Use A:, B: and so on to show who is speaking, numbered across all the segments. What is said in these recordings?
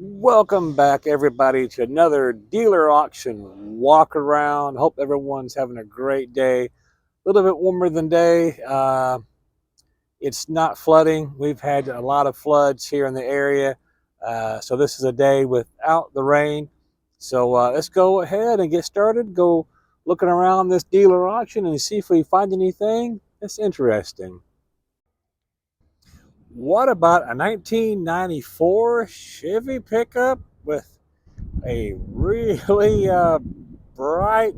A: Welcome back, everybody, to another dealer auction walk around. Hope everyone's having a great day. A little bit warmer than day. It's not flooding. We've had a lot of floods here in the area. So this is a day without the rain. So let's go ahead and get started. Go looking around this dealer auction and see if we find anything that's interesting. What about a 1994 Chevy pickup with a really bright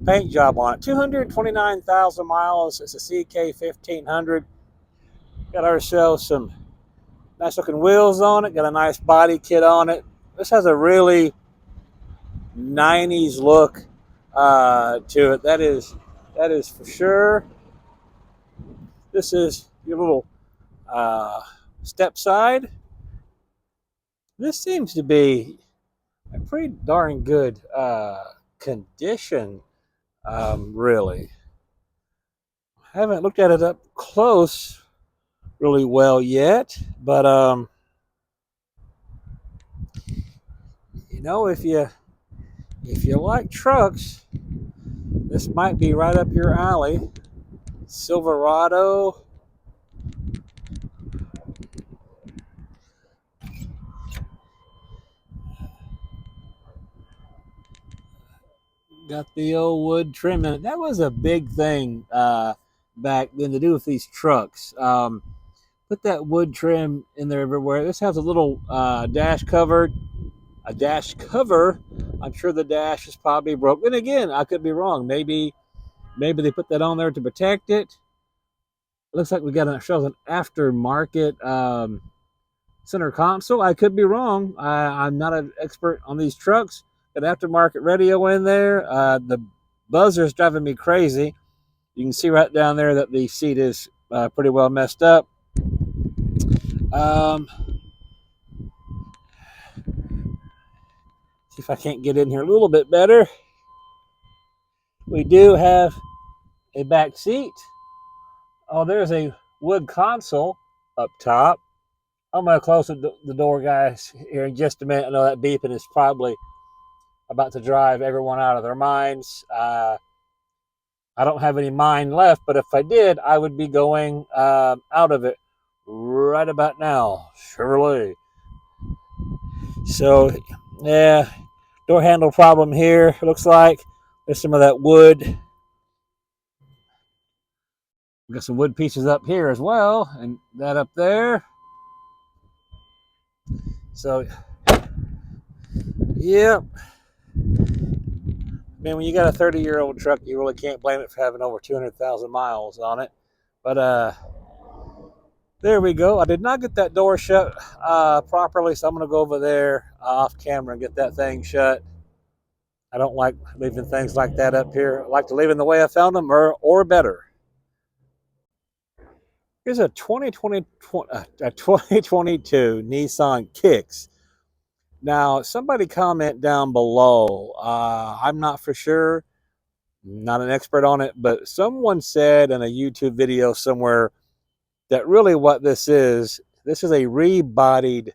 A: paint job on it? 229,000 miles. It's a CK 1500. Got ourselves some nice looking wheels on it. Got a nice body kit on it. This has a really 90s look to it. That is for sure. This is your little step side. This seems to be a pretty darn good condition, really. I haven't looked at it up close really well yet, but if you like trucks, this might be right up your alley. Silverado. Got the old wood trim in it. That was a big thing back then to do with these trucks. Put that wood trim in there everywhere. This has a little dash cover. A dash cover. I'm sure the dash is probably broken. Again, I could be wrong. Maybe they put that on there to protect it. Looks like we got an aftermarket center console. I could be wrong. I'm not an expert on these trucks. Got aftermarket radio in there. The buzzer is driving me crazy. You can see right down there that the seat is pretty well messed up. See if I can't get in here a little bit better. We do have a back seat. Oh, there's a wood console up top. I'm going to close the door, guys, here in just a minute. I know that beeping is probably about to drive everyone out of their minds. I don't have any mind left, but if I did, I would be going out of it right about now. Chevrolet. So, yeah, door handle problem here. Looks like there's some of that wood. We got some wood pieces up here as well, and that up there. So, yep. Man, when you got a 30-year-old truck, you really can't blame it for having over 200,000 miles on it. But there we go. I did not get that door shut properly, so I'm going to go over there off camera and get that thing shut. I don't like leaving things like that up here. I like to leave them the way I found them, or better. Here's a 2022 Nissan Kicks. Now, somebody comment down below. I'm not for sure, not an expert on it, but someone said in a YouTube video somewhere that really what this is a rebodied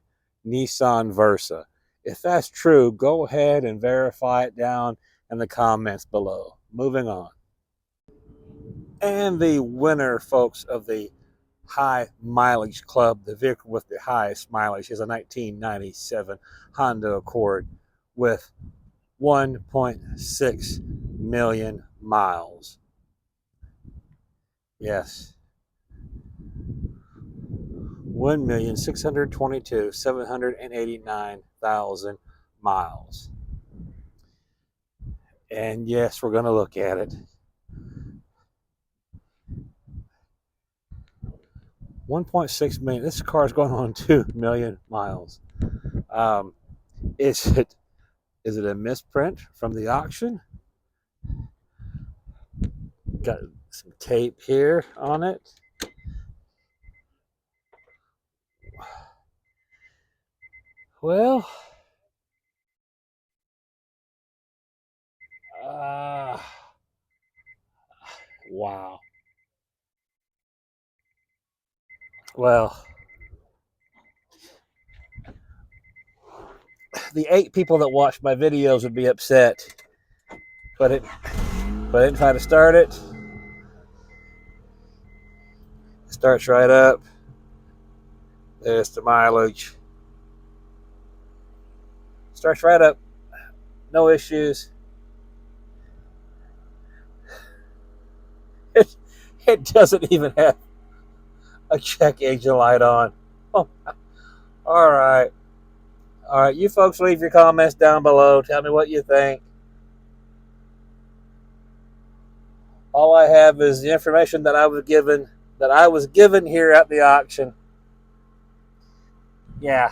A: Nissan Versa. If that's true, go ahead and verify it down in the comments below. Moving on. And the winner, folks, of the high mileage club, the vehicle with the highest mileage, is a 1997 Honda Accord with 1.6 million miles. Yes. 1,622,789,000 miles. And yes, we're going to look at it. 1.6 million. This car is going on 2 million miles. Is it a misprint from the auction? Got some tape here on it. Well, wow. Well, the 8 people that watch my videos would be upset. But I didn't try to start it. It starts right up. There's the mileage. Starts right up. No issues. It doesn't even have a check engine light on. Oh, all right. All right, you folks leave your comments down below. Tell me what you think. All I have is the information that I was given here at the auction. Yeah.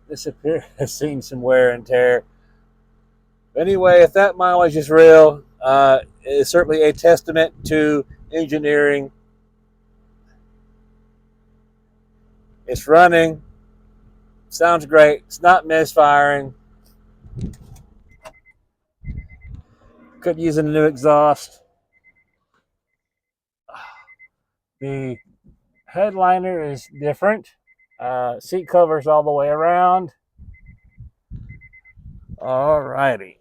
A: This appears has seen some wear and tear. Anyway, if that mileage is real, it's certainly a testament to engineering. It's running. Sounds great. It's not misfiring. Could use a new exhaust. The headliner is different. Seat covers all the way around. All righty.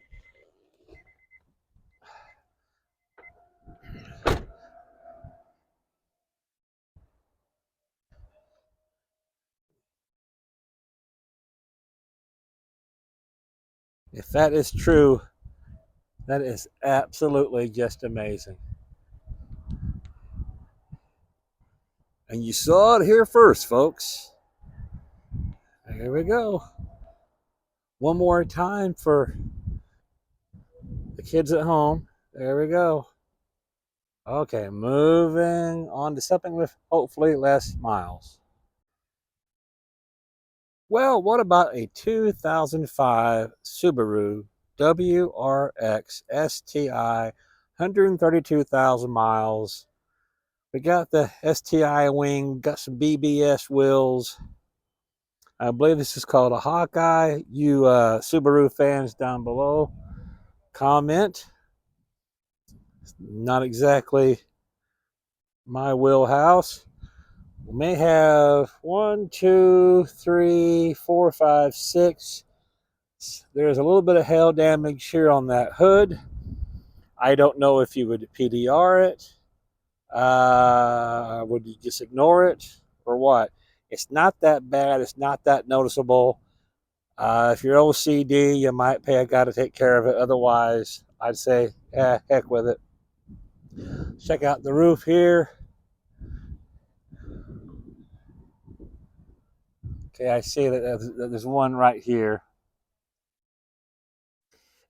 A: If that is true, that is absolutely just amazing. And you saw it here first, folks. Here we go. One more time for the kids at home. There we go. Okay, moving on to something with hopefully less miles. Well, what about a 2005 Subaru WRX STI, 132,000 miles. We got the STI wing, got some BBS wheels. I believe this is called a Hawkeye. You Subaru fans down below, comment. Not exactly my wheelhouse. We may have 1, 2, 3, 4, 5, 6. There's a little bit of hail damage here on that hood. I don't know if you would PDR it. Would you just ignore it or what? It's not that bad. It's not that noticeable. If you're OCD, you might pay a guy to take care of it. Otherwise, I'd say, heck with it. Check out the roof here. Okay, I see that there's one right here.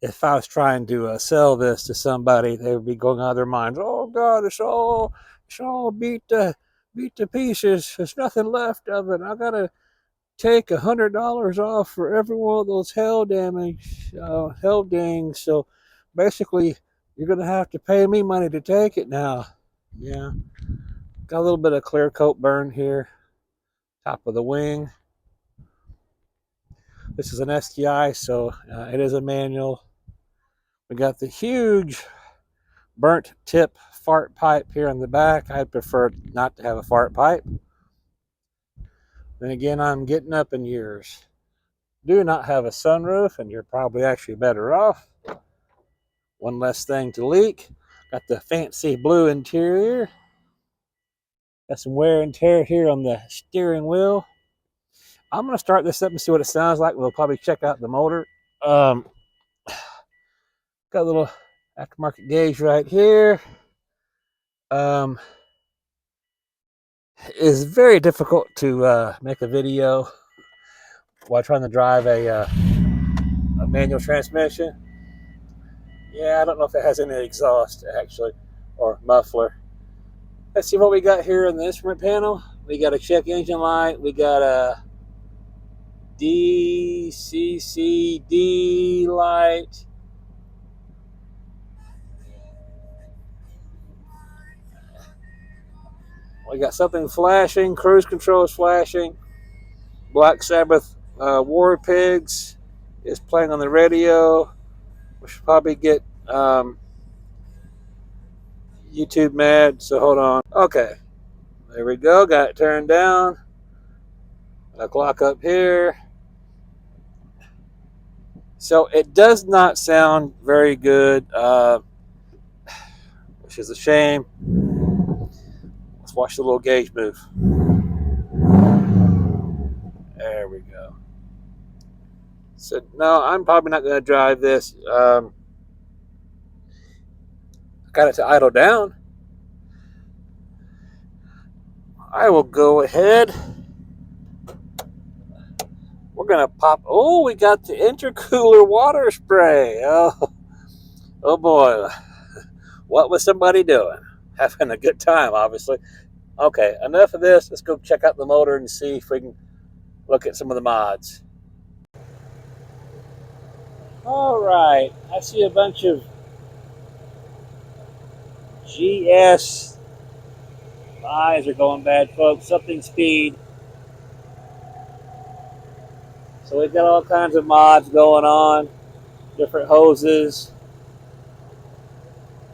A: If I was trying to sell this to somebody, they would be going out of their minds. Oh God, it's all beat to pieces. There's nothing left of it. I gotta take $100 off for every one of those hail dings. So basically, you're gonna have to pay me money to take it now. Yeah, got a little bit of clear coat burn here, top of the wing. This is an STI, so it is a manual. We got the huge burnt tip fart pipe here in the back. I'd prefer not to have a fart pipe. Then again, I'm getting up in years. Do not have a sunroof, and you're probably actually better off. One less thing to leak. Got the fancy blue interior. Got some wear and tear here on the steering wheel. I'm going to start this up and see what it sounds like. We'll probably check out the motor. Got a little aftermarket gauge right here. It's very difficult to make a video while trying to drive a manual transmission. Yeah, I don't know if it has any exhaust actually, or muffler. Let's see what we got here in the instrument panel. We got a check engine light. We got a DCCD light. We got something flashing. Cruise control is flashing. Black Sabbath War Pigs is playing on the radio. We should probably get YouTube mad, so hold on. Okay, there we go. Got it turned down. A clock up here. So it does not sound very good, which is a shame. Let's watch the little gauge move. There we go. So no, I'm probably not going to drive this. I got it to idle down. I will go ahead. We're going to pop. Oh, we got the intercooler water spray. Oh boy. What was somebody doing? Having a good time, obviously. Okay, enough of this. Let's go check out the motor and see if we can look at some of the mods. All right, I see a bunch of GS. My eyes are going bad, folks. Something speed. So we've got all kinds of mods going on. Different hoses.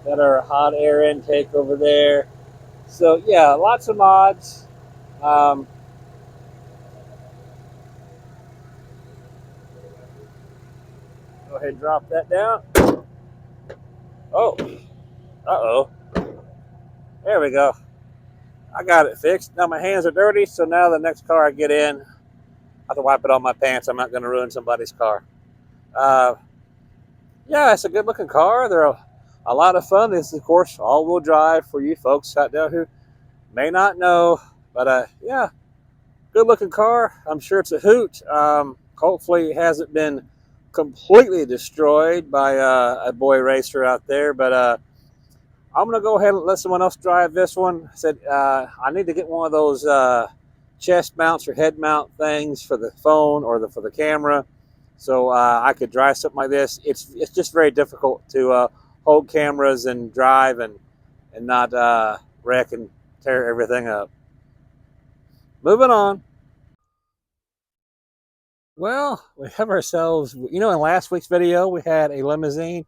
A: Got our hot air intake over there. So yeah, lots of mods. Go ahead and drop that down. Oh, uh-oh. There we go. I got it fixed. Now my hands are dirty, so now the next car I get in, I have to wipe it on my pants. I'm not going to ruin somebody's car. Yeah, it's a good-looking car. They're a lot of fun. This is, of course, all-wheel drive for you folks out there who may not know. But, yeah, good-looking car. I'm sure it's a hoot. Hopefully it hasn't been completely destroyed by a boy racer out there. But I'm going to go ahead and let someone else drive this one. I said I need to get one of those chest mounts or head mount things for the phone or for the camera, so I could drive something like this. It's just very difficult to hold cameras and drive and not wreck and tear everything up. Moving on. Well, we have ourselves, in last week's video we had a limousine.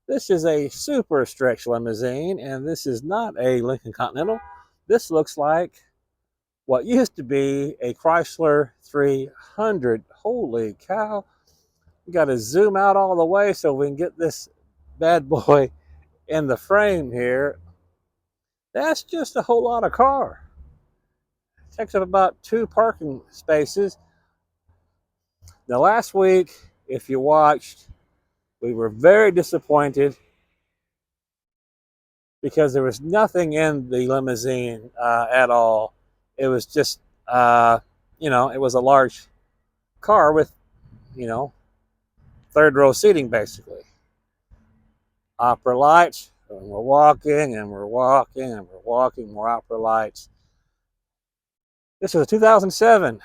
A: This is a super stretch limousine, and this is not a Lincoln Continental. This looks like what used to be a Chrysler 300. Holy cow. We got to zoom out all the way so we can get this bad boy in the frame here. That's just a whole lot of car. It takes up about 2 parking spaces. Now last week, if you watched, we were very disappointed because there was nothing in the limousine at all. It was just, it was a large car with, third row seating basically. Opera lights, and we're walking and we're walking and we're walking, more opera lights. This was a 2007,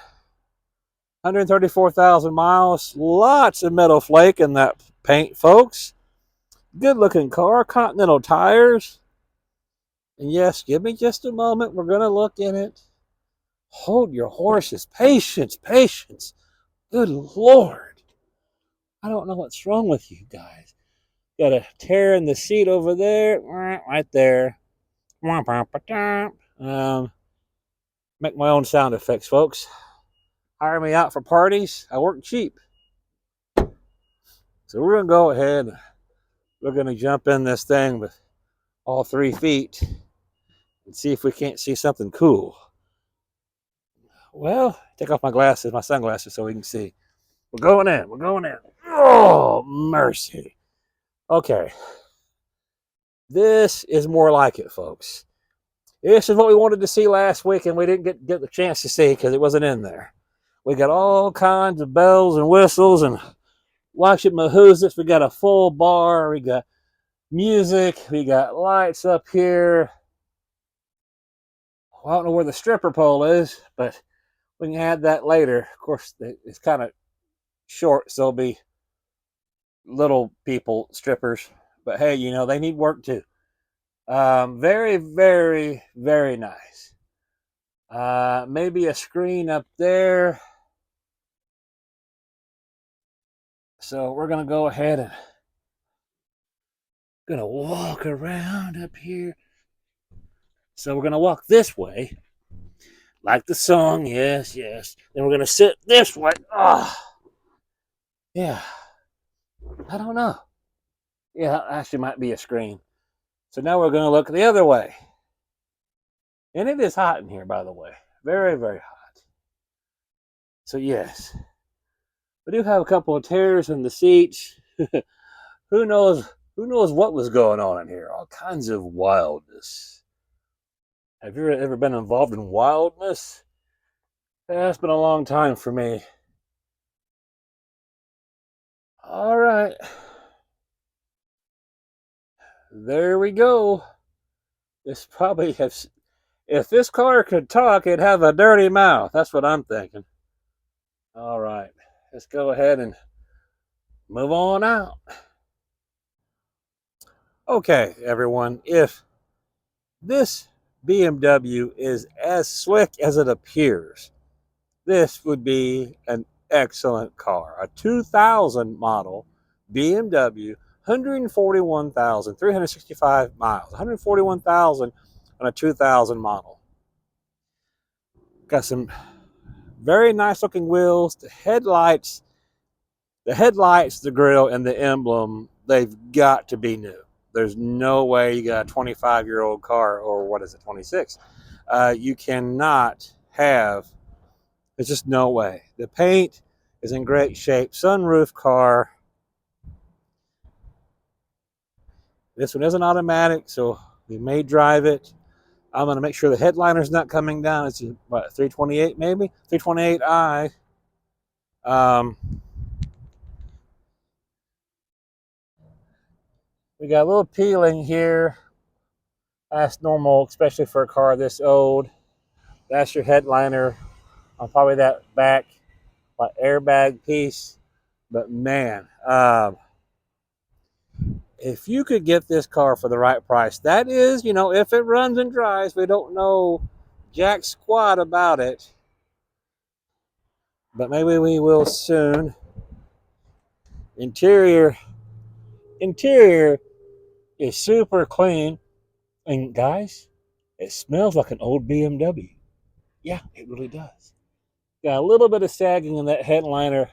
A: 134,000 miles, lots of metal flake in that paint, folks. Good looking car, Continental tires. And yes, give me just a moment, we're going to look in it. Hold your horses, patience, patience. Good Lord. I don't know what's wrong with you guys. Got a tear in the seat over there, right there. Make my own sound effects, folks. Hire me out for parties. I work cheap. So we're going to go ahead. We're going to jump in this thing with all 3 feet and see if we can't see something cool. Well, take off my glasses, my sunglasses, so we can see. We're going in. We're going in. Oh, mercy. Okay. This is more like it, folks. This is what we wanted to see last week, and we didn't get the chance to see because it wasn't in there. We got all kinds of bells and whistles and watch it mahoozits. We got a full bar. We got music. We got lights up here. Well, I don't know where the stripper pole is, but we can add that later. Of course, it's kind of short, so it'll be little people strippers. But hey, they need work too. Very, very, very nice. Maybe a screen up there. So we're going to go ahead and going to walk around up here. So we're going to walk this way. Like the song, yes, yes. Then we're going to sit this way. Ah, yeah. I don't know. Yeah, actually might be a screen. So now we're going to look the other way. And it is hot in here, by the way. Very, very hot. So yes, we do have a couple of tears in the seats. Who knows? Who knows what was going on in here? All kinds of wildness. Have you ever been involved in wildness? That's been a long time for me. All right. There we go. This probably has, if this car could talk, it'd have a dirty mouth. That's what I'm thinking. All right. Let's go ahead and move on out. Okay, everyone. If this BMW is as slick as it appears, this would be an excellent car. A 2000 model BMW, 141,365 miles. 141,000 on a 2000 model. Got some very nice looking wheels. The headlights, the grille, and the emblem, they've got to be new. There's no way you got a 25-year-old car, or what is it, 26? You cannot have, there's just no way. The paint is in great shape. Sunroof car. This one isn't automatic, so we may drive it. I'm going to make sure the headliner's not coming down. It's what, 328 maybe? 328i. We got a little peeling here. That's normal, especially for a car this old. That's your headliner on probably that back airbag piece. But man, if you could get this car for the right price, that is, you know, if it runs and drives, we don't know jack squat about it. But maybe we will soon. Interior is super clean. And guys, it smells like an old BMW. Yeah, it really does. Got a little bit of sagging in that headliner.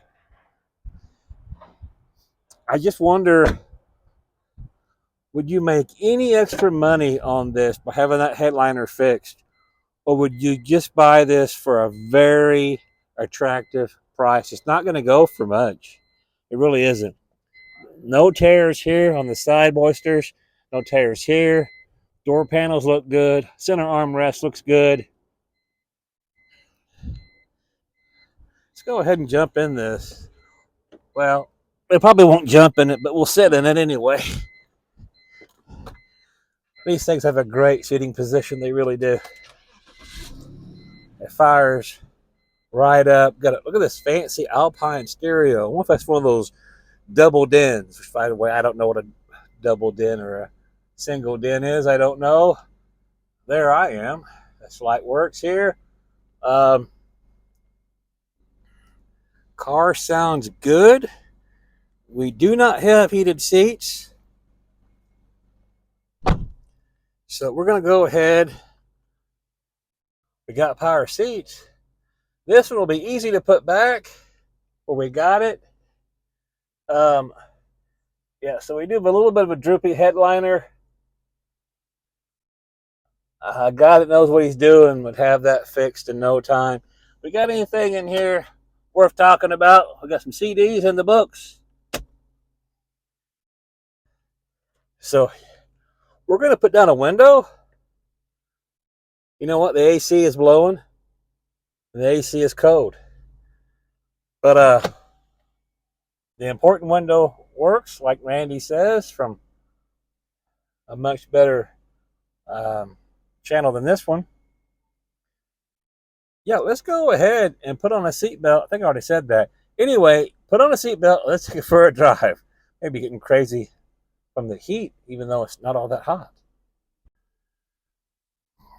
A: I just wonder, would you make any extra money on this by having that headliner fixed? Or would you just buy this for a very attractive price? It's not going to go for much. It really isn't. No tears here on the side boisters. No tears here. Door panels look good. Center armrest looks good. Let's go ahead and jump in this. Well, we probably won't jump in it, but we'll sit in it anyway. These things have a great seating position. They really do. It fires right up. Look at this fancy Alpine stereo. I wonder if that's one of those double dens. Which, by the way, I don't know what a double den or a single den is. I don't know. There I am. This light works here. Car sounds good. We do not have heated seats. So we're going to go ahead. We got power seats. This one will be easy to put back where we got it. Yeah, so we do have a little bit of a droopy headliner. A guy that knows what he's doing would have that fixed in no time. We got anything in here worth talking about? We got some CDs in the books. So we're going to put down a window. You know what? The AC is blowing. And the AC is cold. But the important window works, like Randy says, from a much better channel than this one. Yeah, let's go ahead and put on a seatbelt. I think I already said that. Anyway, put on a seatbelt. Let's take it for a drive. Maybe getting crazy from the heat, even though it's not all that hot.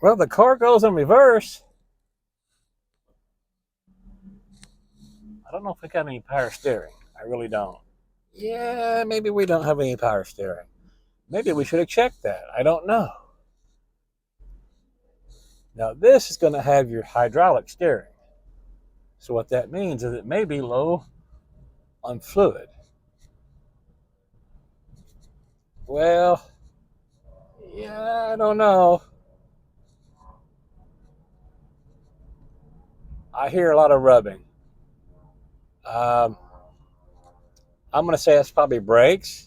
A: Well, the car goes in reverse. I don't know if we got any power steering. I really don't. Yeah, maybe we don't have any power steering. Maybe we should have checked that. I don't know. Now, this is going to have your hydraulic steering. So what that means is it may be low on fluid. Well, yeah, I don't know. I hear a lot of rubbing. Um, I'm going to say it's probably brakes.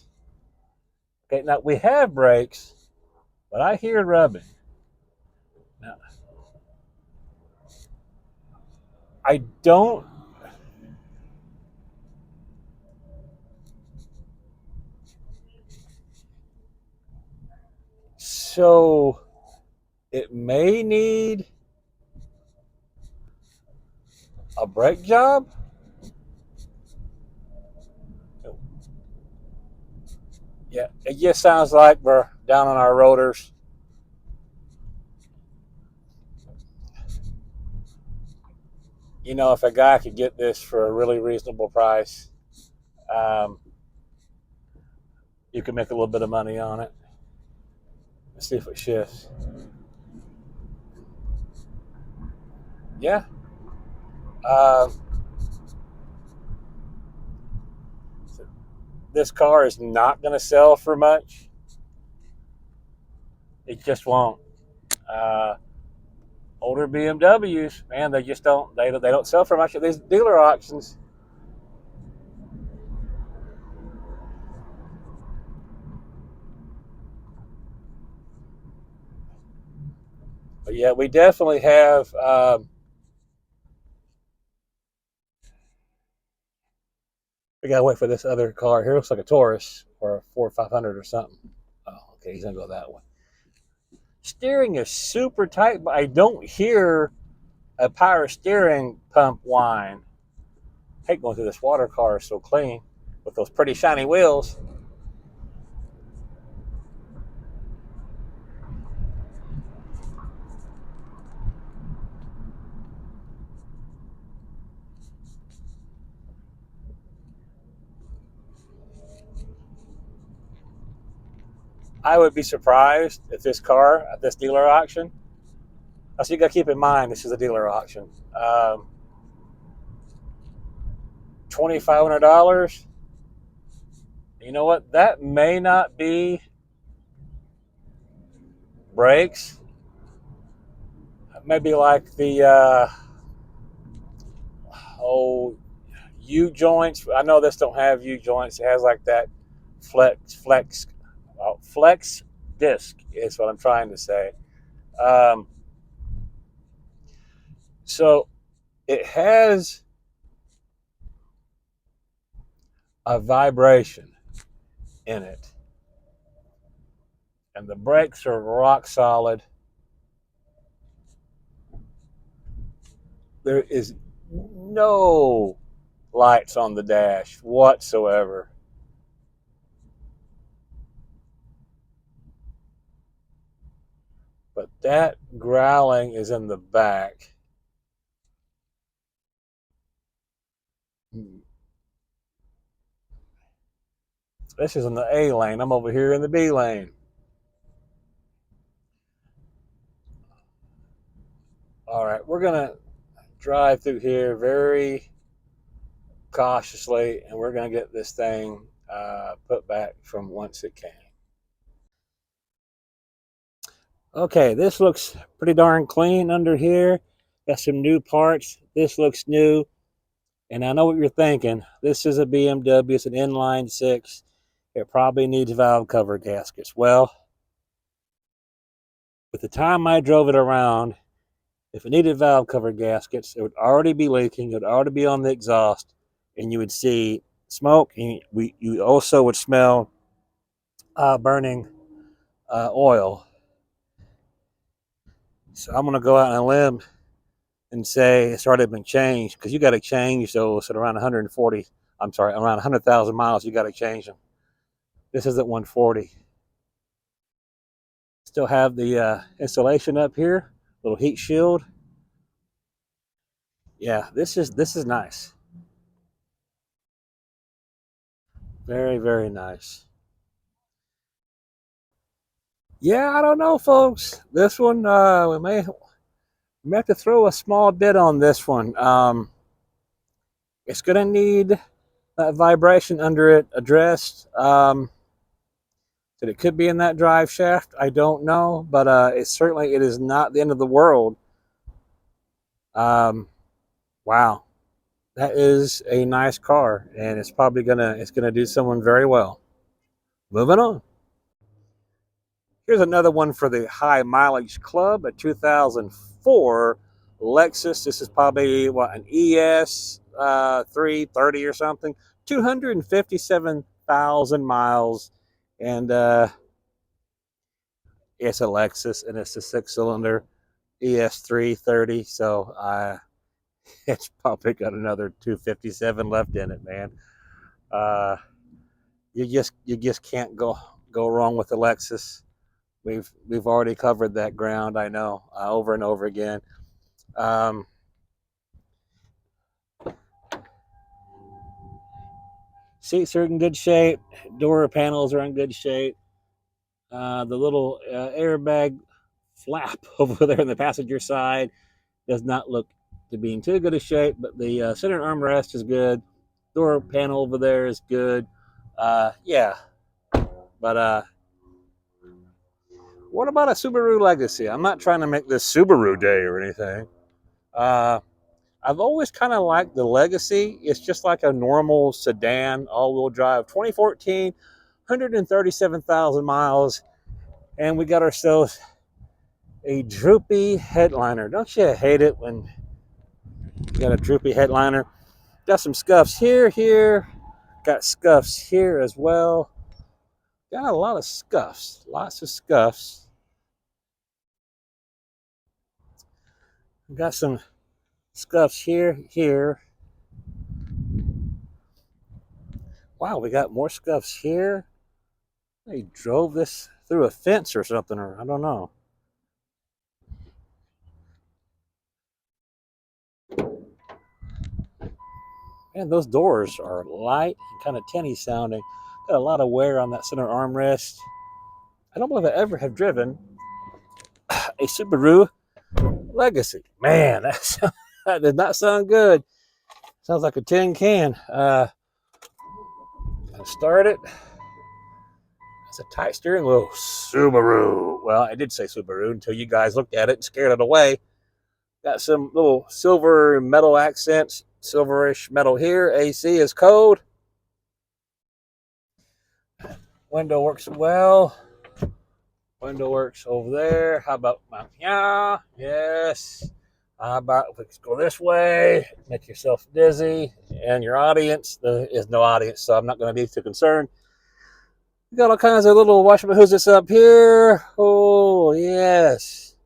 A: Okay, now we have brakes, but I hear rubbing. Now, I don't. So it may need a brake job. Yeah, it just sounds like we're down on our rotors. You know, if a guy could get this for a really reasonable price, um, you can make a little bit of money on it. Let's see if it shifts. Yeah. Um, this car is not going to sell for much. It just won't. Uh, Older BMWs, man, they just don't. They don't sell for much at these dealer auctions. But yeah, we definitely have. We gotta wait for this other car here. Looks like a Taurus or a 4500 or something. Oh, okay, he's gonna go that way. Steering is super tight, but I don't hear a power steering pump whine. I hate going through this water car so clean with those pretty shiny wheels. I would be surprised if this car at this dealer auction. So you got to keep in mind this is a dealer auction. $2,500. You know what? That may not be brakes. Maybe like the oh U joints. I know this don't have U joints. It has like that flex disc is what I'm trying to say. Um, so it has a vibration in it, and the brakes are rock solid. There is no lights on the dash whatsoever. But that growling is in the back. This is in the A lane. I'm over here in the B lane. All right, we're going to drive through here very cautiously, and we're going to get this thing put back from whence it came. Okay, this looks pretty darn clean under here. Got some new parts. This looks new. And I know what you're thinking. This is a BMW. It's an inline six. It probably needs valve cover gaskets. Well, with the time I drove it around, if it needed valve cover gaskets, it would already be leaking. It would already be on the exhaust, and you would see smoke. And you also would smell burning oil. So I'm going to go out on a limb and say it's already been changed, because you got to change those at around 140. I'm sorry, around 100,000 miles. You got to change them. This is at 140. Still have the installation up here, little heat shield. Yeah, this is nice. Very, very nice. Yeah, I don't know, folks. This one, we may have to throw a small bit on this one. It's going to need that vibration under it addressed. that it could be in that drive shaft. I don't know, but it is not the end of the world. Wow, that is a nice car, and it's probably gonna do someone very well. Moving on. Here's another one for the high mileage club, a 2004 Lexus. This is probably what, an ES 330 or something. 257,000 miles, and it's a Lexus, and it's a six-cylinder ES 330. So it's probably got another 257 left in it, man. Uh, you just can't go wrong with the Lexus. We've already covered that ground, I know, over and over again. Seats are in good shape. Door panels are in good shape. The little airbag flap over there on the passenger side does not look to be in too good a shape, but the center armrest is good. Door panel over there is good. Yeah, but what about a Subaru Legacy? I'm not trying to make this Subaru Day or anything. I've always kind of liked the Legacy. It's just like a normal sedan, all-wheel drive. 2014, 137,000 miles, and we got ourselves a droopy headliner. Don't you hate it when you got a droopy headliner? Got some scuffs here. Got scuffs here as well. Got a lot of scuffs. Lots of scuffs. Got some scuffs here. Wow, we got more scuffs here. They drove this through a fence or something, or I don't know. Man, those doors are light and kind of tinny sounding. Got a lot of wear on that center armrest. I don't believe I ever have driven a Subaru Legacy. Man, that did not sound good. Sounds like a tin can. Start it. It's a tight steering wheel. Subaru. Well, I did say Subaru until you guys looked at it and scared it away. Got some little silver metal accents, silverish metal here. AC is cold. Window works well. Window works over there. How about my, yeah, yes. How about if we go this way, make yourself dizzy, and your audience, there is no audience, so I'm not going to be too concerned. We got all kinds of little washmahooses up here. Oh, yes.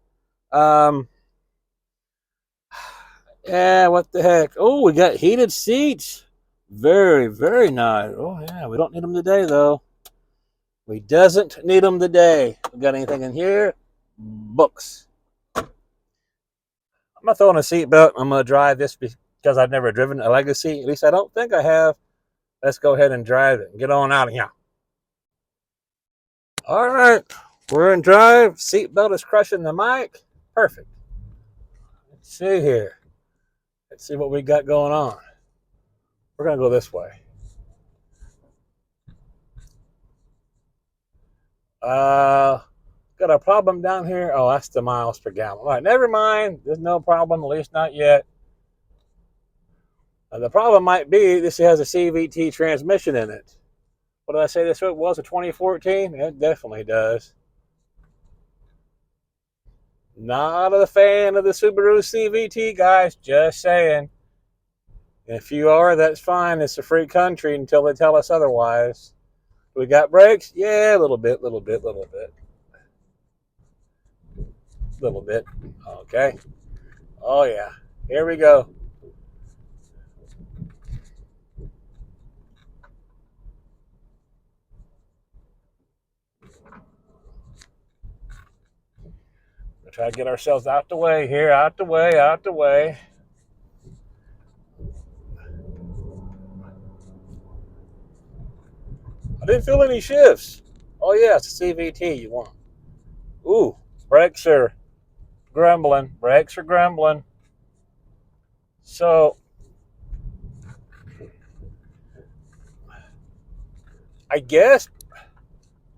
A: Yeah, what the heck? Oh, we got heated seats. Very, very nice. Oh, yeah, we don't need them today, though. We doesn't need them today. We got anything in here? Books. I'm not throwing a seatbelt. I'm going to drive this because I've never driven a Legacy. At least I don't think I have. Let's go ahead and drive it and get on out of here. All right, we're in drive. Seatbelt is crushing the mic. Perfect. Let's see here. Let's see what we got going on. We're going to go this way. Got a problem down here. Oh, that's the miles per gallon. All right, never mind. There's no problem, at least not yet. The problem might be this has a CVT transmission in it. What did I say this was, a 2014? It definitely does. Not a fan of the Subaru CVT, guys. Just saying. If you are, that's fine. It's a free country until they tell us otherwise. We got brakes? Yeah, a little bit. Okay. Oh, yeah. Here we go. We'll try to get ourselves out the way here. Out the way. I didn't feel any shifts. Oh, yeah, it's a CVT you want. Ooh, brakes are grumbling. So, I guess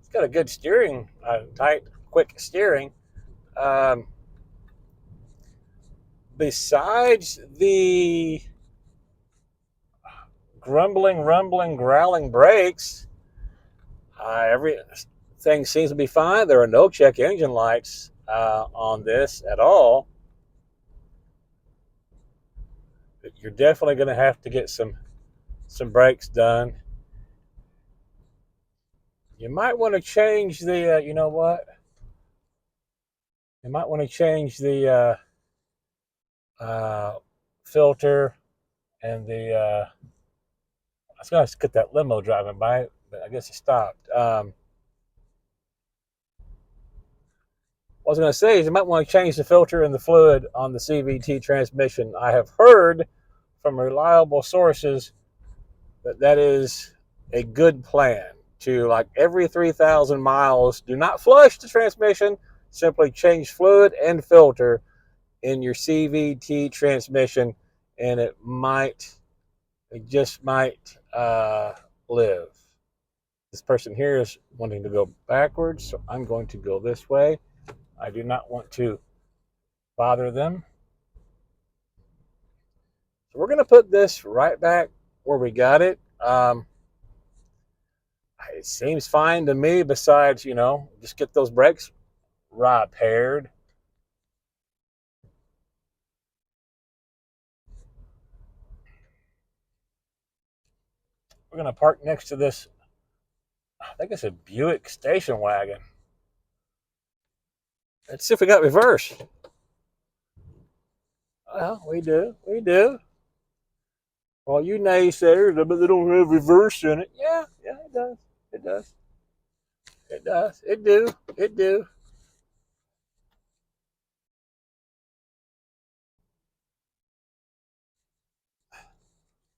A: It's got a good steering, tight, quick steering. Um, Besides the grumbling, rumbling, growling brakes, everything seems to be fine. There are no check engine lights on this at all. You're definitely going to have to get some brakes done. You might want to change the. You know what? You might want to change the filter and the. I was going to get that limo driving by, but I guess it stopped. What I was going to say is you might want to change the filter and the fluid on the CVT transmission. I have heard from reliable sources that is a good plan to, like, every 3,000 miles, do not flush the transmission, simply change fluid and filter in your CVT transmission, and it just might live. This person here is wanting to go backwards, so I'm going to go this way. I do not want to bother them. So we're going to put this right back where we got it. It seems fine to me, besides, just get those brakes repaired. We're going to park next to this, I think it's a Buick station wagon. Let's see if we got reverse. Well, we do. We do. Well, you naysayers, but they don't have reverse in it. Yeah, it does. It does. It does. It do. It do.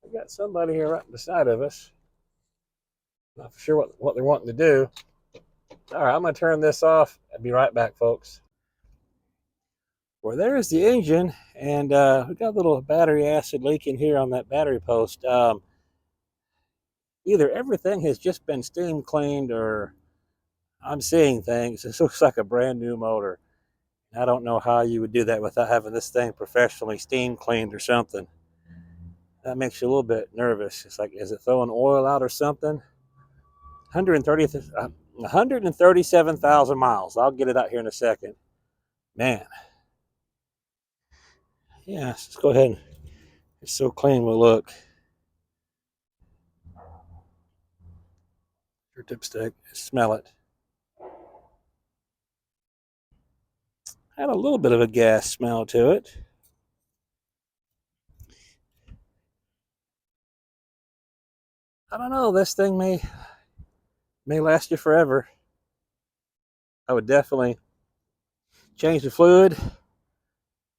A: We got somebody here right beside of us. Not for sure what they're wanting to do. All right, I'm going to turn this off. I'll be right back, folks. Well, there's the engine, and we got a little battery acid leaking here on that battery post. Either everything has just been steam cleaned, or I'm seeing things. This looks like a brand new motor. I don't know how you would do that without having this thing professionally steam cleaned or something. That makes you a little bit nervous. It's like, is it throwing oil out or something? 137,000 miles. I'll get it out here in a second. Man. Yeah, let's go ahead. It's so clean will look. Your dipstick. Smell it. Had a little bit of a gas smell to it. I don't know. This thing may last you forever. I would definitely change the fluid,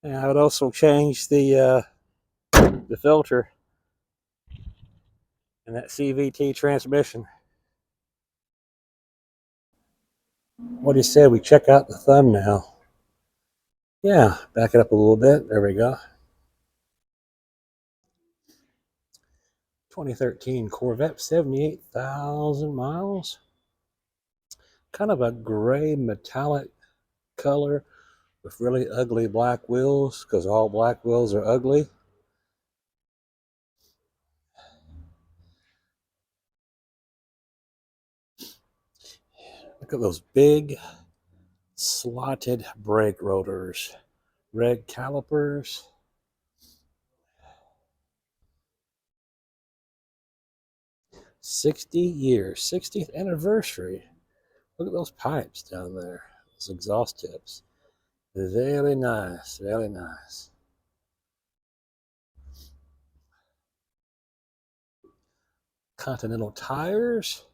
A: and I would also change the filter in that CVT transmission. What he said, we check out the thumbnail. Yeah, back it up a little bit. There we go. 2013 Corvette, 78,000 miles. Kind of a gray metallic color with really ugly black wheels, because all black wheels are ugly. Look at those big slotted brake rotors, red calipers. $60 years, 60th anniversary. Look at those pipes down there, those exhaust tips. Very nice, very nice. Continental tires.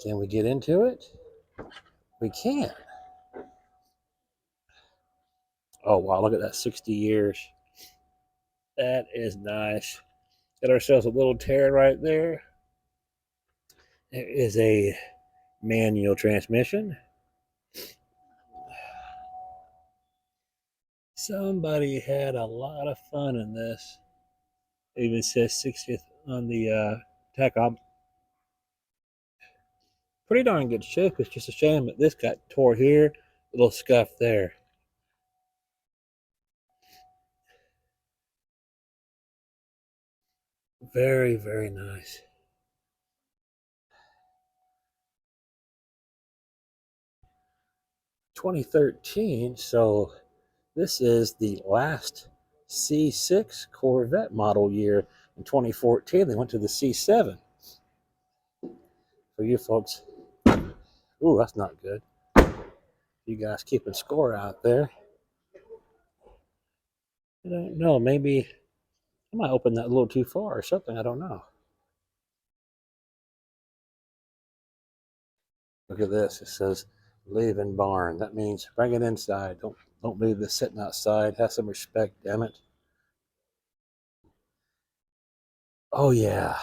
A: Can we get into it? We can. Oh, wow, look at that, 60 years. That is nice. Got ourselves a little tear right there. There is a manual transmission. Somebody had a lot of fun in this. It even says 60th on the tachometer. Pretty darn good shape. It's just a shame that this got tore here, a little scuff there. Very, very nice. 2013, so this is the last C6 Corvette model year. In 2014, they went to the C7. For you folks, ooh, that's not good. You guys keeping score out there. I don't know, maybe I might open that a little too far or something, I don't know. Look at this, it says leave in barn. That means bring it inside. Don't leave this sitting outside. Have some respect, damn it. Oh yeah.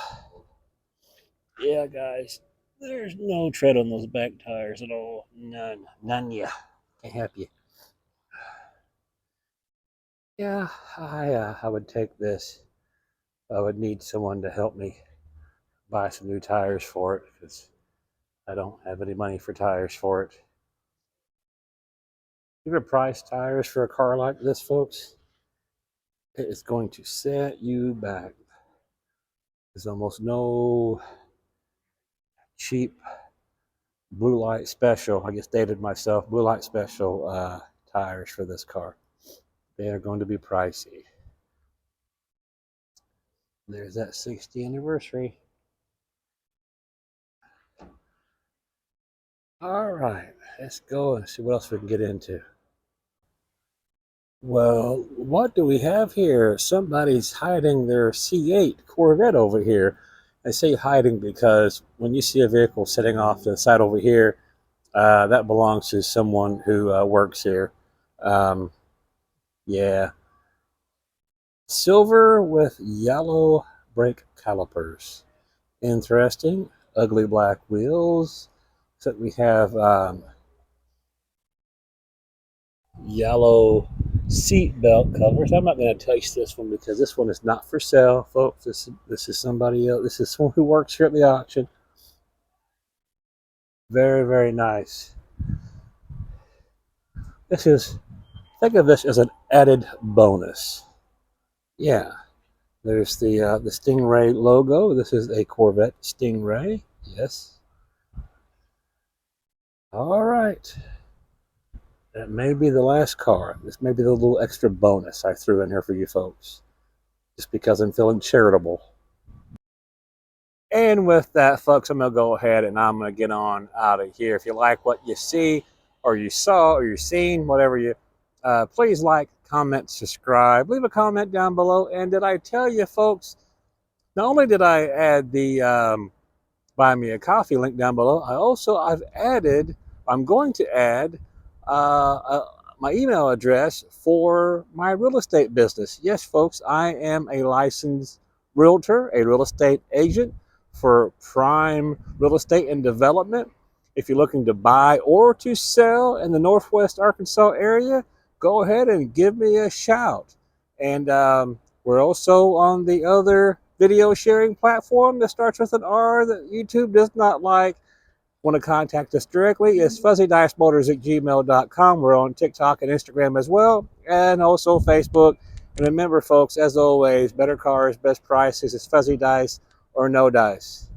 A: Yeah, guys. There's no tread on those back tires at all. None. None, yeah. Can't help you. Yeah, I would take this. I would need someone to help me buy some new tires for it because I don't have any money for tires for it. You ever price tires for a car like this, folks? It is going to set you back. There's almost no cheap blue light special. I just dated myself. Blue light special tires for this car. They are going to be pricey. There's that 60th anniversary. All right, let's go and see what else we can get into. Well, what do we have here? Somebody's hiding their C8 Corvette over here. I say hiding because when you see a vehicle sitting off to the side over here, that belongs to someone who works here. Yeah. Silver with yellow brake calipers. Interesting. Ugly black wheels. Except we have yellow seat belt covers. I'm not going to touch this one because this one is not for sale, folks. This is somebody else. This is someone who works here at the auction. Very, very nice. This is, think of this as an added bonus. Yeah. There's the Stingray logo. This is a Corvette Stingray. Yes. All right. That may be the last car. This may be the little extra bonus I threw in here for you folks. Just because I'm feeling charitable. And with that, folks, I'm going to go ahead and I'm going to get on out of here. If you like what you see or you saw or you're seeing, whatever you, please like, comment, subscribe. Leave a comment down below. And did I tell you, folks, not only did I add the buy me a coffee link down below, I'm going to add my email address for my real estate business. Yes, folks, I am a licensed realtor, a real estate agent for prime real estate and development. If you're looking to buy or to sell in the Northwest Arkansas area, go ahead and give me a shout. And we're also on the other video sharing platform that starts with an R that YouTube does not like. Want to contact us directly, it's fuzzydicemotors@gmail.com. We're on TikTok and Instagram as well, and also Facebook. And remember, folks, as always, better cars, best prices. It's Fuzzy Dice or no dice.